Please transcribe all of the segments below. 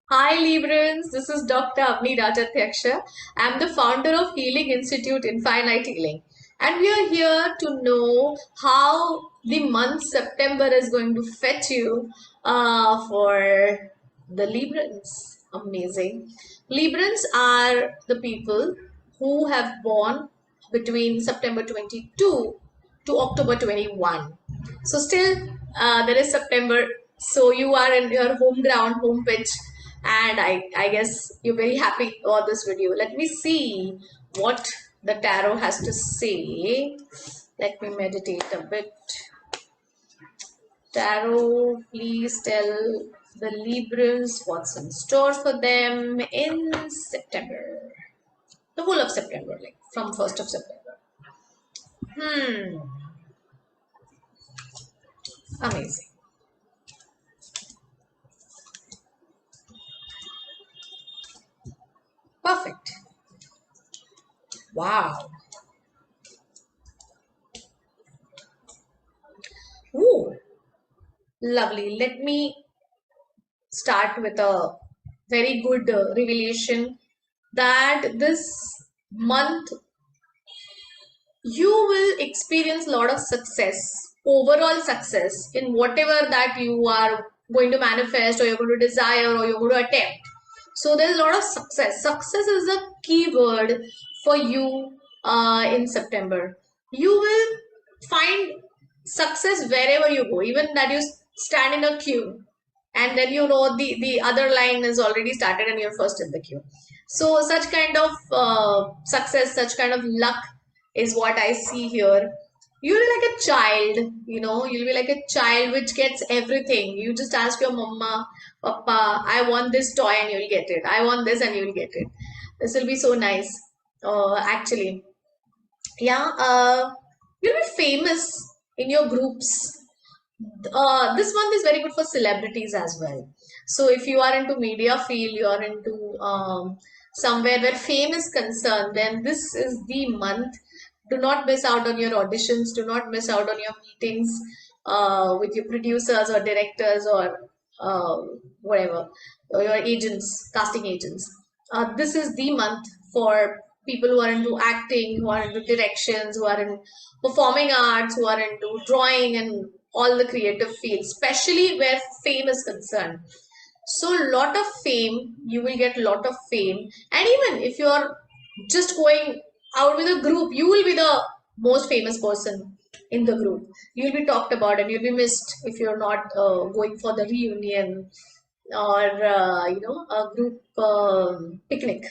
Hi Librans, this is Dr. Avanii Rajadhyaksha. I'm the founder of Healing Institute Infinite Healing. And we are here to know how the month September is going to fetch you for the Librans. Amazing. Librans are the people who have born between September 22 to October 21. So still there is September. So you are in your home ground, home pitch, and I guess you're very happy about this video. Let me see what the tarot has to say. Let me meditate a bit. Tarot, please tell the Librans what's in store for them in September. The whole of September, like from 1st of September. Hmm, amazing. Perfect. Wow. Ooh, lovely. Let me start with a very good revelation that this month you will experience a lot of success, overall success in whatever that you are going to manifest or you're going to desire or you're going to attempt. So there's a lot of success. Success is a key word for you in September. You will find success wherever you go, even that you stand in a queue and then you know the other line is already started and you're first in the queue. So such kind of success, such kind of luck is what I see here. You'll be like a child, you'll be like a child which gets everything. You just ask your mama, papa, I want this toy and you'll get it. I want this and you'll get it. This will be so nice, actually. Yeah, you'll be famous in your groups. This month is very good for celebrities as well. So if you are into media field, you are into somewhere where fame is concerned, then this is the month. Do not miss out on your auditions. Do not miss out on your meetings with your producers or directors or uh, whatever, or your agents, casting agents. This is the month for people who are into acting, who are into directions, who are in performing arts, who are into drawing and all the creative fields, especially where fame is concerned. So lot of fame, you will get lot of fame. And even if you're just going out with a group, you will be the most famous person in the group. You'll be talked about and you'll be missed if you're not going for the reunion or a group picnic.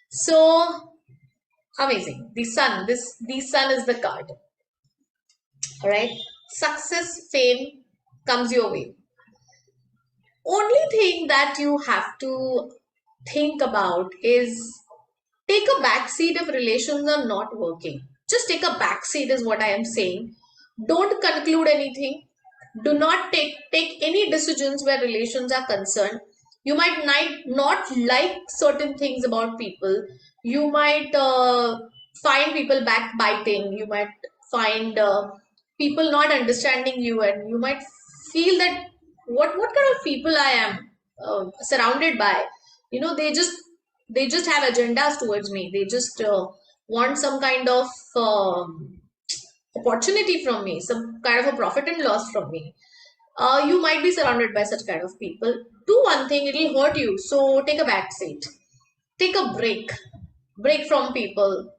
So amazing. The sun, the sun is the card. All right. Success, fame comes your way. Only thing that you have to think about is take a back seat if relations are not working. Just take a back seat is what I am saying. Don't conclude anything. Do not take any decisions where relations are concerned. You might not like certain things about people. You might find people backbiting. You might find people not understanding you, and you might feel that what kind of people I am surrounded by. They just have agendas towards me. They just want some kind of opportunity from me, some kind of a profit and loss from me. You might be surrounded by such kind of people. Do one thing, it'll hurt you. So take a back seat. Take a break from people.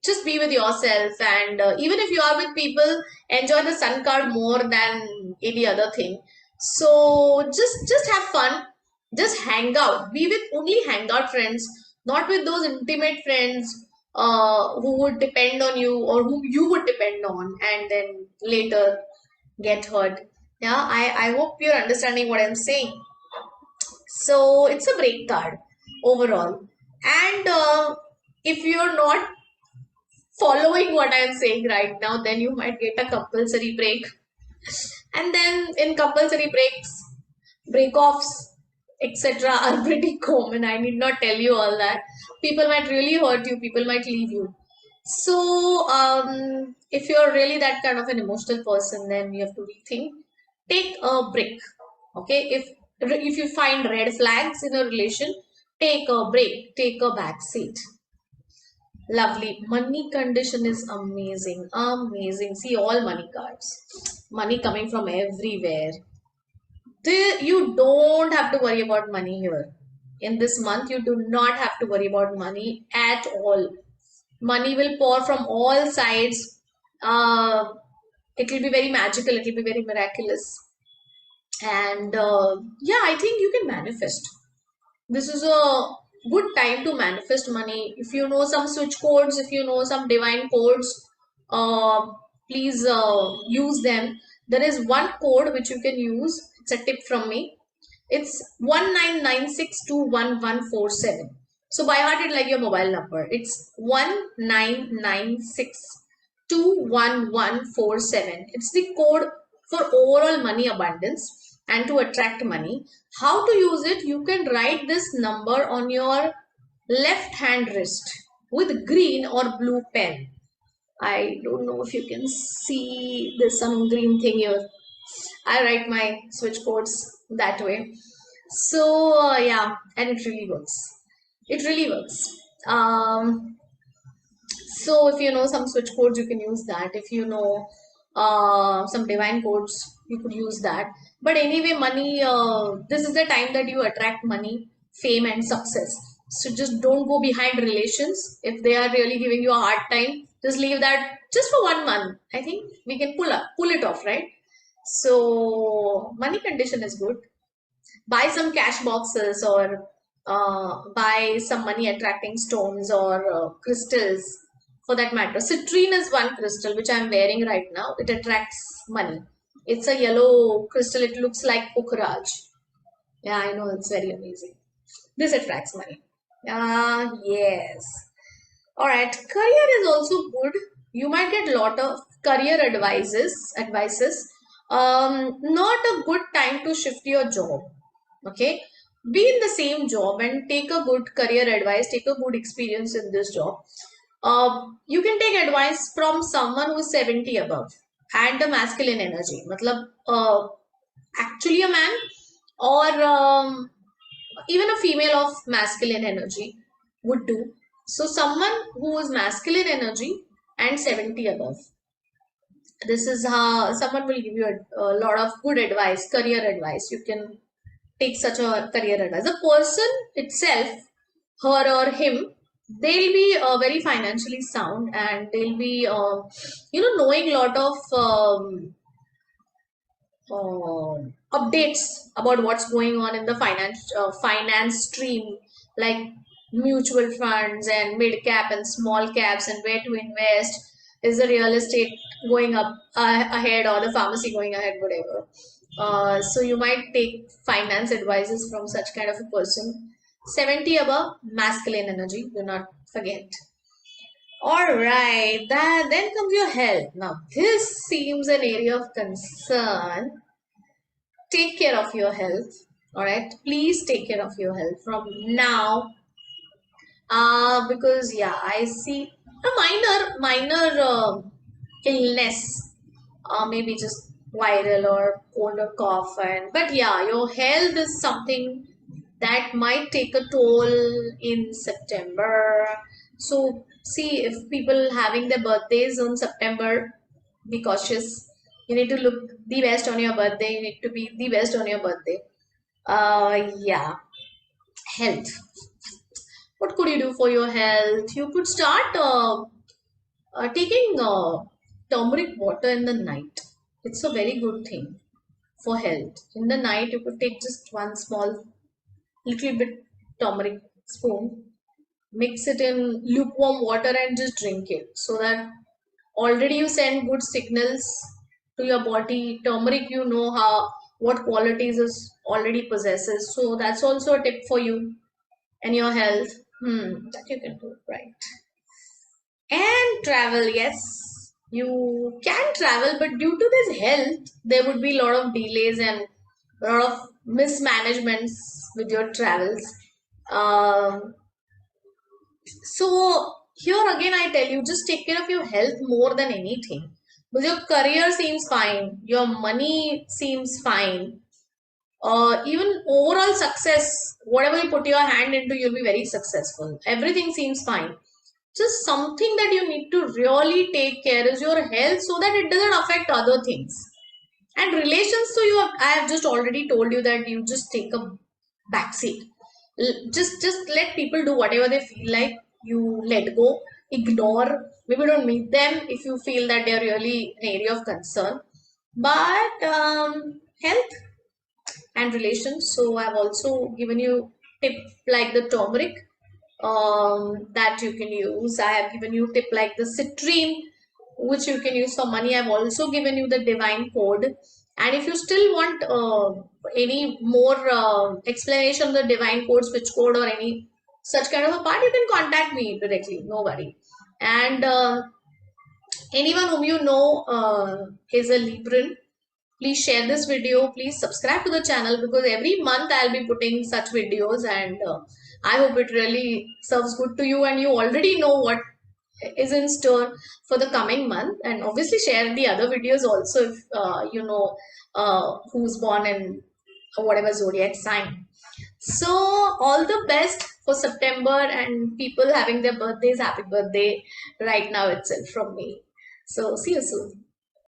Just be with yourself, and even if you are with people, enjoy the sun card more than any other thing. So just have fun, just hang out, be with only hangout friends, not with those intimate friends who would depend on you or whom you would depend on and then later get hurt. Yeah, I hope you're understanding what I'm saying. So it's a break card overall. And if you're not following what I'm saying right now, then you might get a compulsory break. And then in compulsory breaks, break-offs, etc. are pretty common. I need not tell you all that. People might really hurt you, people might leave you. So, if you're really that kind of an emotional person, then you have to rethink. Take a break. Okay, if if you find red flags in a relation, take a break, take a back seat. Lovely. Money condition is amazing. Amazing. See all money cards. Money coming from everywhere. You don't have to worry about money here. In this month, you do not have to worry about money at all. Money will pour from all sides. Uh, it will be very magical. It will be very miraculous. And yeah, I think you can manifest. This is a good time to manifest money. If you know some switch codes, if you know some divine codes, uh, please use them. There is one code which you can use. It's a tip from me. It's 1996211147. So by heart it like your mobile number. It's 1996211147. It's the code for overall money abundance and to attract money. How to use it? You can write this number on your left hand wrist with green or blue pen. I don't know if you can see there's some green thing here. I write my switch codes that way. So yeah, and it really works. It really works. So if you know some switch codes, you can use that. If you know some divine codes, you could use that. But anyway, money, this is the time that you attract money, fame and success. So just don't go behind relations. If they are really giving you a hard time, just leave that just for 1 month. I think we can pull it off, right? So money condition is good. Buy some cash boxes or buy some money attracting stones or crystals for that matter. Citrine is one crystal which I'm wearing right now. It attracts money. It's a yellow crystal. It looks like Pukhraj. Yeah, I know, it's very amazing. This attracts money. Yes. All right. Career is also good. You might get a lot of career advices. Not a good time to shift your job. Okay. Be in the same job and take a good career advice, take a good experience in this job. You can take advice from someone who is 70 above and a masculine energy. Matlab, actually a man or even a female of masculine energy would do. So someone who is masculine energy and 70 above. This is how someone will give you a lot of good advice, career advice. You can take such a career advice. The person itself, her or him, they'll be very financially sound and they'll be, knowing a lot of updates about what's going on in the finance stream, like mutual funds and mid cap and small caps and where to invest. Is the real estate going up ahead or the pharmacy going ahead, whatever. So you might take finance advices from such kind of a person. 70 above, masculine energy, do not forget. All right, then comes your health. Now, this seems an area of concern. Take care of your health. All right, please take care of your health from now. Because yeah, I see a minor illness, maybe just viral or cold or cough, but yeah, your health is something that might take a toll in September. So see, if people having their birthdays on September, be cautious. You need to look the best on your birthday. You need to be the best on your birthday. Yeah, health. What could you do for your health? You could start taking turmeric water in the night. It's a very good thing for health. In the night, you could take just one small, little bit turmeric spoon, mix it in lukewarm water and just drink it. So that already you send good signals to your body. Turmeric, you know what qualities it already possesses. So that's also a tip for you and your health. That you can do, right? And travel, yes, you can travel, but due to this health, there would be a lot of delays and a lot of mismanagements with your travels. Um, so here again, I tell you, just take care of your health more than anything. Because your career seems fine, your money seems fine, even overall success, whatever you put your hand into, you'll be very successful. Everything seems fine. Just something that you need to really take care is your health, so that it doesn't affect other things. And relations to you, I have just already told you that you just take a backseat. Just let people do whatever they feel like. You let go, ignore. Maybe don't meet them if you feel that they're really an area of concern. But health and relations. So I've also given you tip like the turmeric that you can use. I have given you tip like the citrine, which you can use for money. I've also given you the divine code. And if you still want any more explanation of the divine code, switch code, or any such kind of a part, you can contact me directly. No worry. And anyone whom you know is a Libran, please share this video. Please subscribe to the channel, because every month I'll be putting such videos, and I hope it really serves good to you, and you already know what is in store for the coming month. And obviously share the other videos also if you know who's born in whatever zodiac sign. So all the best for September, and people having their birthdays, happy birthday right now itself from me. So see you soon.